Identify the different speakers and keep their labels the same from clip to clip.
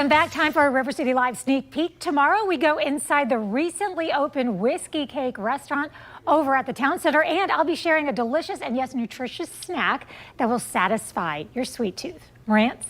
Speaker 1: And back time for a River City Live sneak peek. Tomorrow we go inside the recently opened Whiskey Cake restaurant over at the Town Center, and I'll be sharing a delicious and yes, nutritious snack that will satisfy your sweet tooth. Marantz?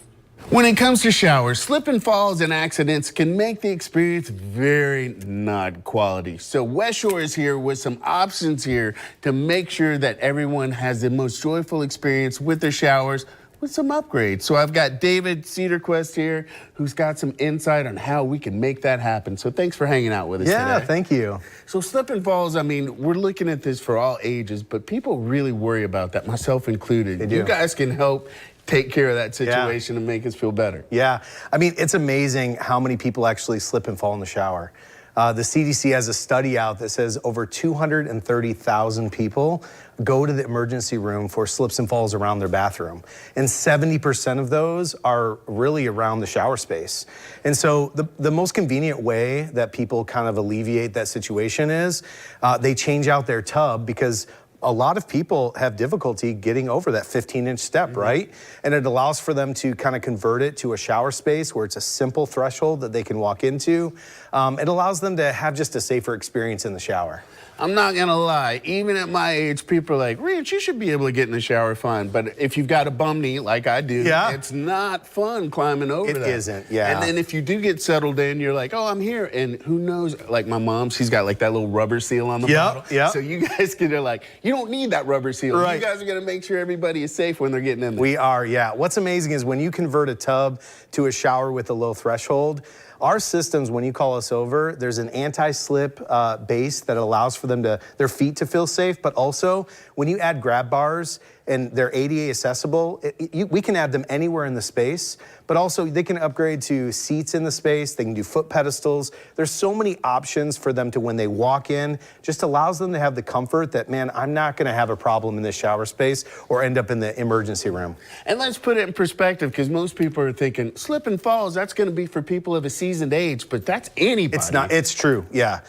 Speaker 2: When it comes to showers, slip and falls and accidents can make the experience very not quality. So West Shore is here with some options here to make sure that everyone has the most joyful experience with their showers with some upgrades. So I've got David Cedarquest here who's got some insight on how we can make that happen. So thanks for hanging out with us today.
Speaker 3: Yeah, thank you.
Speaker 2: So slip and falls, I mean, we're looking at this for all ages, but people really worry about that, myself included.
Speaker 3: They do.
Speaker 2: You guys can help take care of that situation and make us feel better.
Speaker 3: Yeah, I mean, it's amazing how many people actually slip and fall in the shower. The CDC has a study out that says over 230,000 people go to the emergency room for slips and falls around their bathroom. And 70% of those are really around the shower space. And so the most convenient way that people kind of alleviate that situation is they change out their tub, because a lot of people have difficulty getting over that 15-inch step, right? And it allows for them to kind of convert it to a shower space where it's a simple threshold that they can walk into. It allows them to have just a safer experience in the shower.
Speaker 2: I'm not gonna lie, even at my age, people are like, Rich, you should be able to get in the shower fine. But if you've got a bum knee like I do, it's not fun climbing over that.
Speaker 3: It isn't, yeah.
Speaker 2: And then if you do get settled in, you're like, oh, I'm here. And who knows, like my mom, she's got like that little rubber seal on the bottle.
Speaker 3: Yeah.
Speaker 2: So you guys can, they're like, you don't need that rubber seal. Right. You guys are gonna make sure everybody is safe when they're getting in there.
Speaker 3: We are, yeah. What's amazing is when you convert a tub to a shower with a low threshold, our systems, when you call us over, there's an anti-slip base that allows for them to, their feet to feel safe, but also when you add grab bars and they're ADA accessible, we can add them anywhere in the space, but also they can upgrade to seats in the space, they can do foot pedestals. There's so many options for them to, when they walk in, just allows them to have the comfort that, man, I'm not gonna have a problem in this shower space or end up in the emergency room.
Speaker 2: And let's put it in perspective, because most people are thinking, slip and falls, that's gonna be for people of a seasoned age, but that's anybody.
Speaker 3: It's not, it's true, yeah.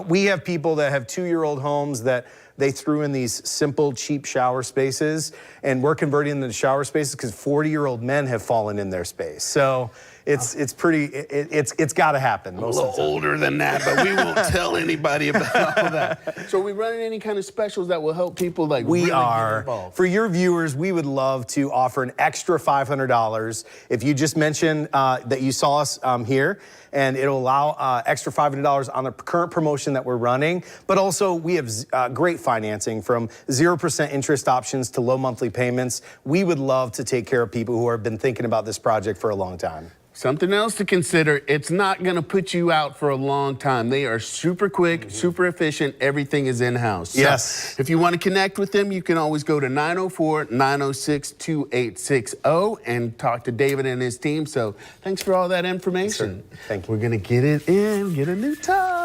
Speaker 3: We have people that have 2-year-old homes that they threw in these simple, cheap shower spaces, and we're converting them to shower spaces because 40-year-old men have fallen in their space. So it's pretty, it's got to happen.
Speaker 2: I'm a little older than that, but we won't tell anybody about all that. So are we running any kind of specials that will help people like
Speaker 3: we
Speaker 2: really
Speaker 3: are.
Speaker 2: get involved?
Speaker 3: For your viewers, we would love to offer an extra $500 if you just mention that you saw us here, and it'll allow extra $500 on the current promotion that we're running. But also we have great financing, from 0% interest options to low monthly payments. We would love to take care of people who have been thinking about this project for a long time.
Speaker 2: Something else to consider, it's not gonna put you out for a long time. They are super quick, super efficient, everything is in-house.
Speaker 3: Yes.
Speaker 2: So if you wanna connect with them, you can always go to 904-906-2860 and talk to David and his team. So thanks for all that information.
Speaker 3: Yes, sir. Thank you.
Speaker 2: We're gonna get it in, get a new tub.